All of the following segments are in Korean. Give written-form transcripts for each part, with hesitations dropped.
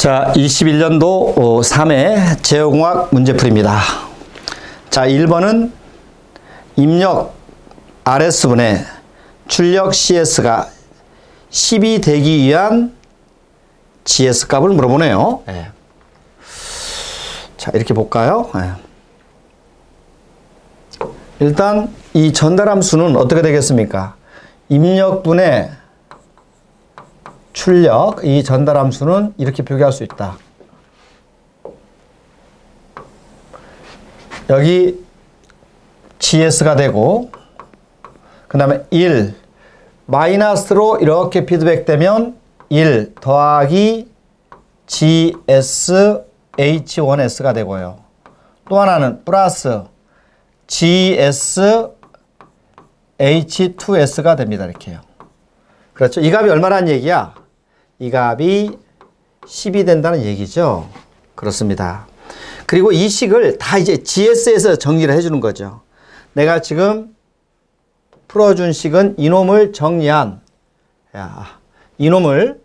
자, 21년도 3회 제어공학 문제풀이입니다. 자, 1번은 입력 RS분의 출력 CS가 10이 되기 위한 GS 값을 물어보네요. 네. 자, 이렇게 볼까요? 네. 일단 이 전달함수는 어떻게 되겠습니까? 입력분의 출력, 이 전달함수는 이렇게 표기할 수 있다. 여기 GS가 되고 그 다음에 1 마이너스로 이렇게 피드백되면 1 더하기 GS H1S가 되고요. 또 하나는 플러스 GS H2S가 됩니다. 이렇게요. 그렇죠. 이 값이 얼마라는 얘기야? 이 값이 10이 된다는 얘기죠. 그렇습니다. 그리고 이 식을 다 이제 GS에서 정리를 해주는 거죠. 내가 지금 풀어준 식은 이놈을 정리한, 이놈을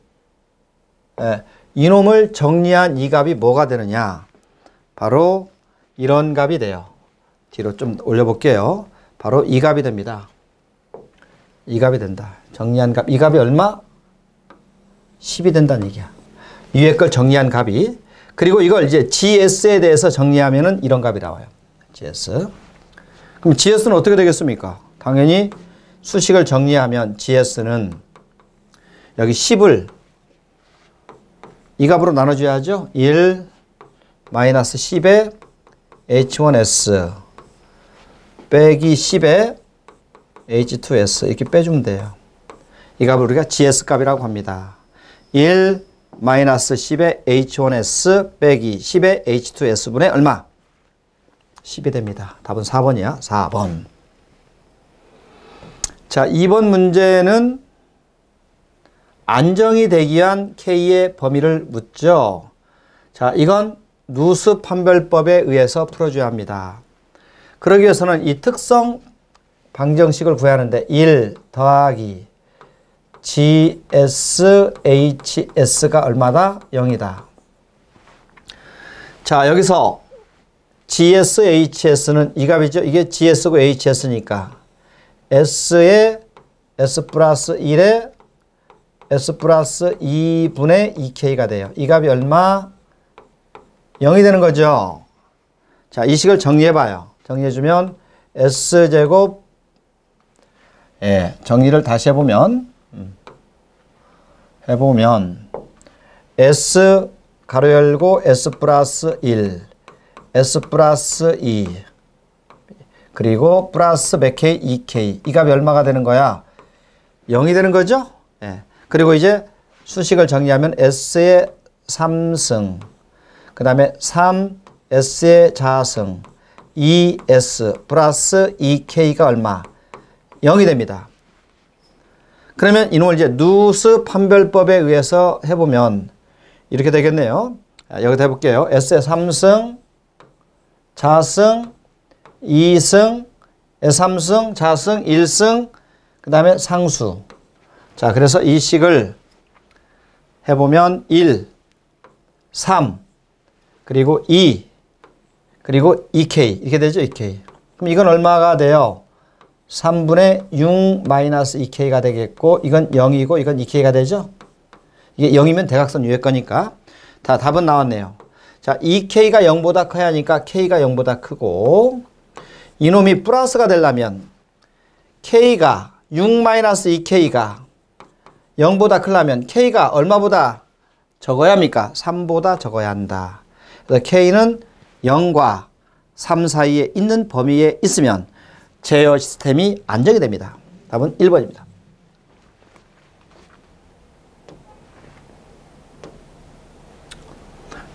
정리한 이 값이 뭐가 되느냐? 바로 이런 값이 돼요. 뒤로 좀 올려볼게요. 바로 이 값이 됩니다. 이 값이 된다. 정리한 값. 이 값이 얼마? 10이 된다는 얘기야. 위에 걸 정리한 값이. 그리고 이걸 이제 GS에 대해서 정리하면은 이런 값이 나와요. GS. 그럼 GS는 어떻게 되겠습니까? 당연히 수식을 정리하면 GS는 여기 10을 이 값으로 나눠줘야죠. 1 마이너스 10에 H1S 빼기 10에 H2S 이렇게 빼주면 돼요. 이 값을 우리가 GS 값이라고 합니다. 1 마이너스 10의 H1S 빼기 10의 H2S분의 얼마? 10이 됩니다. 답은 4번이야. 4번. 자, 2번 문제는 안정이 되기 위한 K의 범위를 묻죠. 자, 이건 누수 판별법에 의해서 풀어줘야 합니다. 그러기 위해서는 이 특성 방정식을 구하는데 1 더하기 GSHS가 얼마다? 0이다. 자, 여기서 GSHS는 이 값이죠. 이게 GS고 HS니까 S에 S 플러스 1에 S 플러스 2분의 2K가 돼요. 이 값이 얼마? 0이 되는 거죠. 자, 이 식을 정리해봐요. 정리해주면 S제곱, 정리를 다시 해보면 S 가로 열고 S 플러스 1, S 플러스 2, 그리고 플러스 몇 K? 2K. 이 값이 얼마가 되는 거야? 0이 되는 거죠? 그리고 이제 수식을 정리하면 S의 3승, 그 다음에 3S의 자승, 2S 플러스 2K가 얼마? 0이 됩니다. 그러면 이놈을 이제 누수 판별법에 의해서 해보면 이렇게 되겠네요. 여기다 해볼게요. S의 3승, 자승, 2승, 3승, 자승, 1승, 그 다음에 상수. 자, 그래서 이 식을 해보면 1, 3, 그리고 2, 그리고 2K. 이렇게 되죠, 2K. 그럼 이건 얼마가 돼요? 3분의 6 마이너스 2K가 되겠고, 이건 0이고, 이건 2K가 되죠? 이게 0이면 대각선 위에 거니까. 다 답은 나왔네요. 자, 2K가 0보다 커야 하니까 K가 0보다 크고, 이놈이 플러스가 되려면 K가 6 마이너스 2K가 0보다 크려면 K가 얼마보다 적어야 합니까? 3보다 적어야 한다. 그래서 K는 0과 3 사이에 있는 범위에 있으면 제어 시스템이 안정이 됩니다. 답은 1번입니다.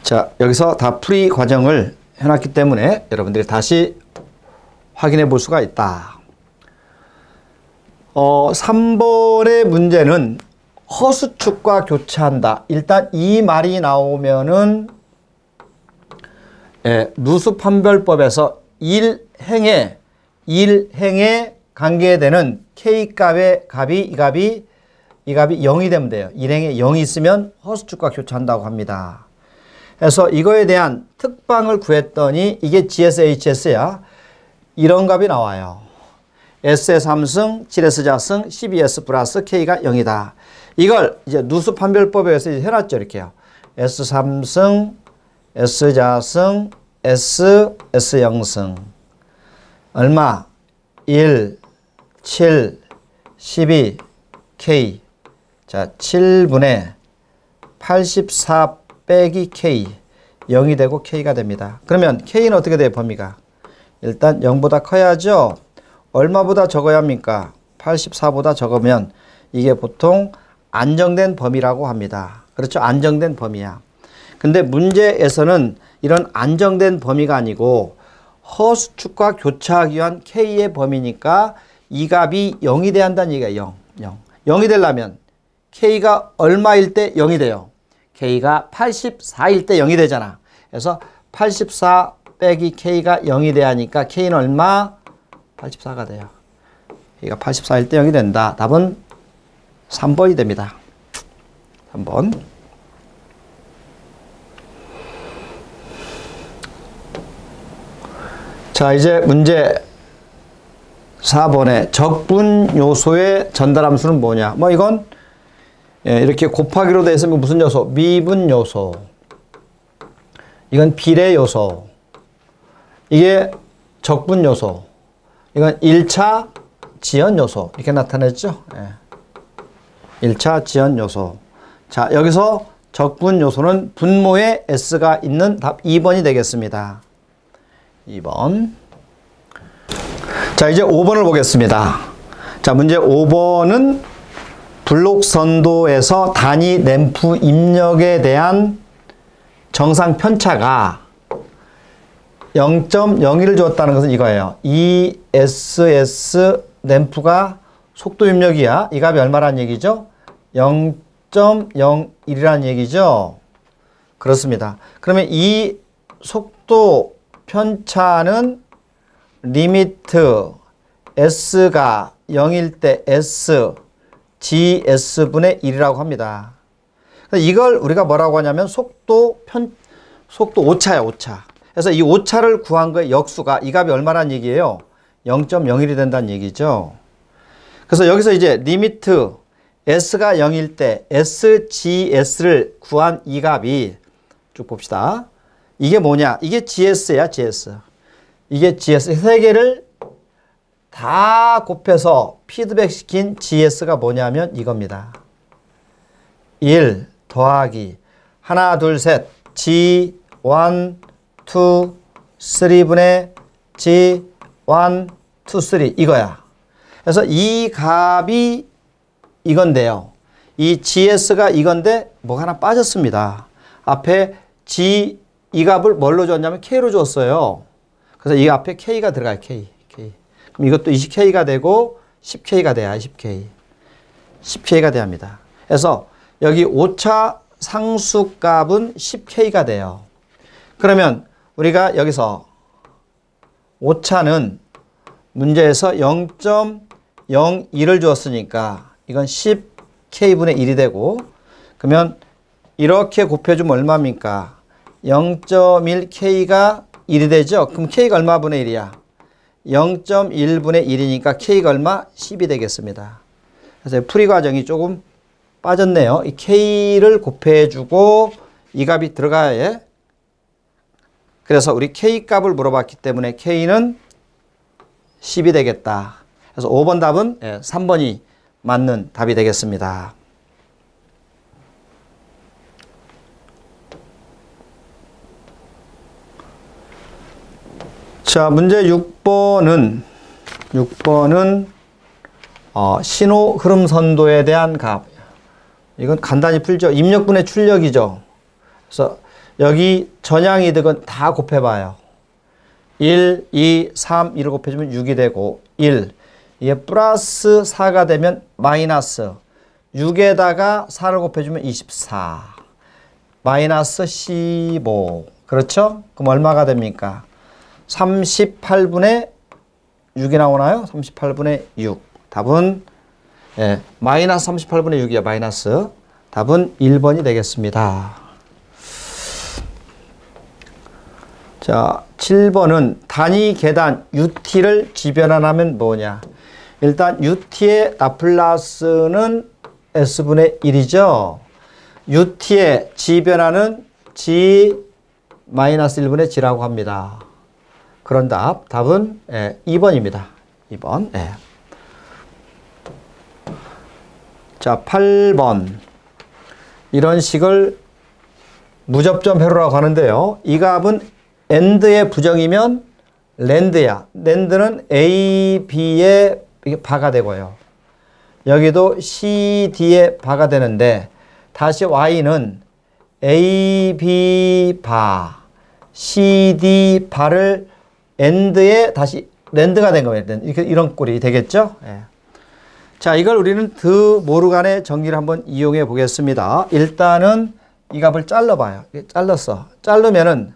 자, 여기서 다 풀이 과정을 해놨기 때문에 여러분들이 다시 확인해 볼 수가 있다. 3번의 문제는 허수축과 교차한다. 일단 이 말이 나오면은 누수 판별법에서 일행에 관계되는 K값의 값이 이 값이 0이 되면 돼요. 일행에 0이 있으면 허수축과 교차한다고 합니다. 그래서 이거에 대한 특방을 구했더니 이게 GSHS야. 이런 값이 나와요. S의 3승, 7S 자승, 12S 플러스 K가 0이다. 이걸 이제 누수 판별법에 의해서 이제 해놨죠. 이렇게요. S 3승, S 자승, S 0승. 얼마? 1, 7, 12, K. 자, 7분의 84 빼기 K. 0이 되고 K가 됩니다. 그러면 K는 어떻게 돼요? 범위가. 일단 0보다 커야죠. 얼마보다 적어야 합니까? 84보다 적으면 이게 보통 안정된 범위라고 합니다. 그렇죠? 안정된 범위야. 근데 문제에서는 이런 안정된 범위가 아니고 허수축과 교차하기 위한 K의 범위니까 이 값이 0이 돼야 한다는 얘기가 0. 0이 되려면 K가 얼마일 때 0이 돼요? K가 84일 때 0이 되잖아. 그래서 84 빼기 K가 0이 돼야 하니까 K는 얼마? 84가 돼요. K가 84일 때 0이 된다. 답은 3번이 됩니다. 3번. 자, 이제 문제 4번에 적분 요소의 전달함수는 뭐냐? 뭐 이건 이렇게 곱하기로 되어 있으면 무슨 요소? 미분 요소. 이건 비례 요소. 이게 적분 요소. 이건 1차 지연 요소. 이렇게 나타냈죠? 1차 지연 요소. 자, 여기서 적분 요소는 분모에 S가 있는 답 2번이 되겠습니다. 2번. 자, 이제 5번을 보겠습니다. 자, 문제 5번은 블록선도에서 단위 램프 입력에 대한 정상 편차가 0.01을 주었다는 것은 이거예요. ESS 램프가 속도 입력이야. 이 값이 얼마란 얘기죠? 0.01이라는 얘기죠. 그렇습니다. 그러면 이 속도 편차는 리미트 S가 0일 때 S, GS분의 1이라고 합니다. 이걸 우리가 뭐라고 하냐면 속도 오차야, 오차. 그래서 이 오차를 구한 거의 역수가 이 값이 얼마란 얘기예요? 0.01이 된다는 얘기죠. 그래서 여기서 이제 리미트 S가 0일 때 SGS를 구한 이 값이 쭉 봅시다. 이게 뭐냐? 이게 GS야, GS. 이게 GS 세 개를 다 곱해서 피드백 시킨 GS가 뭐냐면 이겁니다. 1 더하기 하나, 둘, 셋 G1, 2, 3분의 G1, 2, 3 이거야. 그래서 이 값이 이건데요. 이 GS가 이건데 뭐가 하나 빠졌습니다. 앞에 G 이 값을 뭘로 줬냐면 K로 줬어요. 그래서 이 앞에 K가 들어가요. K. 그럼 이것도 20K가 되고 10K가 돼야 10K. 10K가 돼야 합니다. 그래서 여기 오차 상수값은 10K가 돼요. 그러면 우리가 여기서 오차는 문제에서 0.01을 주었으니까 이건 10K분의 1이 되고 그러면 이렇게 곱해주면 얼마입니까? 0.1K가 1이 되죠? 그럼 K가 얼마 분의 1이야? 0.1분의 1이니까 K가 얼마? 10이 되겠습니다. 그래서 풀이 과정이 조금 빠졌네요. 이 K를 곱해주고 이 값이 들어가야 해. 그래서 우리 K 값을 물어봤기 때문에 K는 10이 되겠다. 그래서 5번 답은 3번이 맞는 답이 되겠습니다. 자, 문제 6번은 신호 흐름 선도에 대한 값. 이건 간단히 풀죠. 입력분의 출력이죠. 그래서 여기 전향이득은 다 곱해봐요. 1, 2, 3, 1을 곱해주면 6이 되고 1. 이게 플러스 4가 되면 마이너스 6에다가 4를 곱해주면 24. 마이너스 15. 그렇죠? 그럼 얼마가 됩니까? 38분의 6이 나오나요? 38분의 6. 답은 마이너스 38분의 6이야. 마이너스. 답은 1번이 되겠습니다. 자, 7번은 단위 계단 UT를 지변환하면 뭐냐? 일단 UT의 라플라스는 S분의 1이죠. UT의 지변환은 G-1분의 G라고 합니다. 그런 답은 2번입니다. 2번. 예. 자, 8번. 이런 식을 무접점 회로라고 하는데요. 이 값은 AND의 부정이면 랜드야. 랜드는 A, B의 바가 되고요. 여기도 C, D의 바가 되는데 다시 Y는 A, B 바, C, D 바를 AND에 다시 랜드가 된 거예요. 이런 꼴이 되겠죠? 예. 자, 이걸 우리는 드 모르간의 정리를 한번 이용해 보겠습니다. 일단은 이 값을 잘라봐요. 잘랐어. 자르면은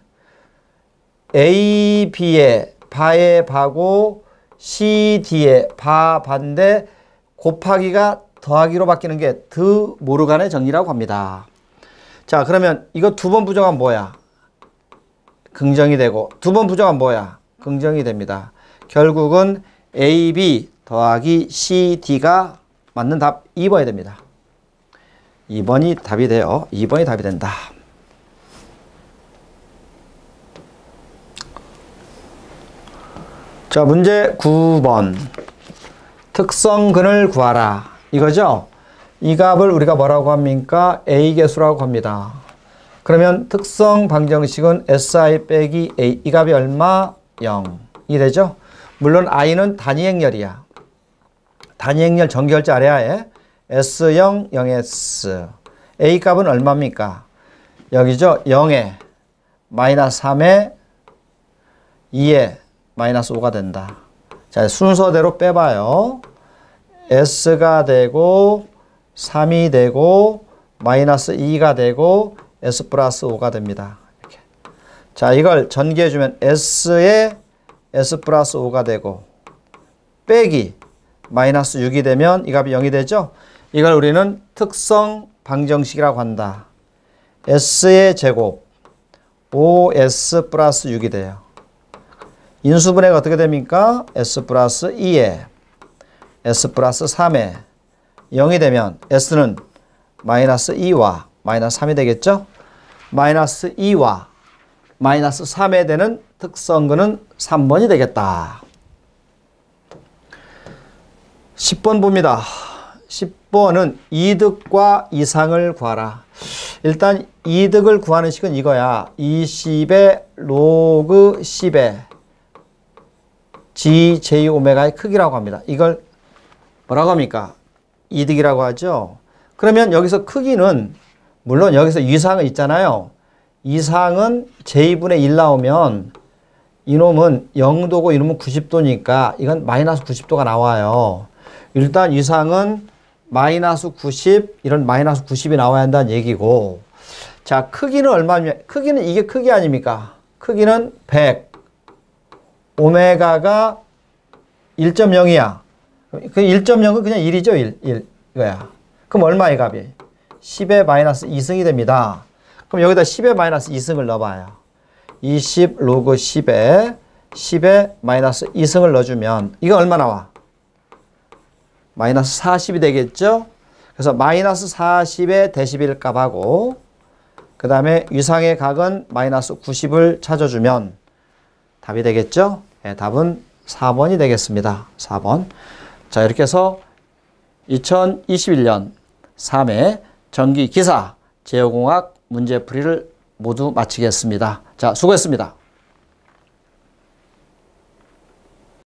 A, B의 바의 바고 C, D의 바인데 곱하기가 더하기로 바뀌는 게 드 모르간의 정리라고 합니다. 자, 그러면 이거 두 번 부정하면 뭐야? 긍정이 되고 두 번 부정하면 뭐야? 긍정이 됩니다. 결국은 AB 더하기 CD가 맞는 답 2번이 됩니다. 2번이 답이 돼요. 2번이 답이 된다. 자, 문제 9번. 특성근을 구하라. 이거죠? 이 값을 우리가 뭐라고 합니까? A계수라고 합니다. 그러면 특성 방정식은 SI 빼기 A. 이 값이 얼마? 0. 이 되죠? 물론 I는 단위행렬이야. 단위행렬 정결자 아래하에 S0, 0S. A 값은 얼마입니까? 여기죠? 0에 마이너스 3에 2에 마이너스 5가 된다. 자, 순서대로 빼봐요. S가 되고 3이 되고 마이너스 2가 되고 S 플러스 5가 됩니다. 이렇게. 자, 이걸 전개해주면 S에 S 플러스 5가 되고 빼기 마이너스 6이 되면 이 값이 0이 되죠? 이걸 우리는 특성 방정식이라고 한다. S의 제곱 5S 플러스 6이 돼요. 인수분해가 어떻게 됩니까? S 플러스 2에 S 플러스 3에 0이 되면 S는 마이너스 2와 마이너스 3이 되겠죠? 마이너스 2와 마이너스 3에 되는 특성근은 3번이 되겠다. 10번 봅니다. 10번은 이득과 이상을 구하라. 일단 이득을 구하는 식은 이거야. 20의 로그 10의 G, J, 오메가의 크기라고 합니다. 이걸 뭐라고 합니까? 이득이라고 하죠. 그러면 여기서 크기는 물론 여기서 이상은 있잖아요. 이상은 J분의 1 나오면 이놈은 0도고 이놈은 90도니까 이건 마이너스 90도가 나와요. 일단 이상은 마이너스 90, 이런 마이너스 90이 나와야 한다는 얘기고. 자, 크기는 얼마냐? 크기는 이게 크기 아닙니까? 크기는 100. 오메가가 1.0이야. 그 1.0은 그냥 1이죠. 1 이거야. 그럼 얼마의 값이? 10의 마이너스 2승이 됩니다. 그럼 여기다 10의 마이너스 2승을 넣어봐요. 20 로그 10에 마이너스 2승을 넣어주면 이거 얼마 나와? 마이너스 40이 되겠죠? 그래서 마이너스 40의 데시벨 값하고 그 다음에 위상의 각은 마이너스 90을 찾아주면 답이 되겠죠? 네, 답은 4번이 되겠습니다. 4번. 자, 이렇게 해서 2021년 3회 전기기사 제어공학 문제풀이를 모두 마치겠습니다. 자, 수고했습니다.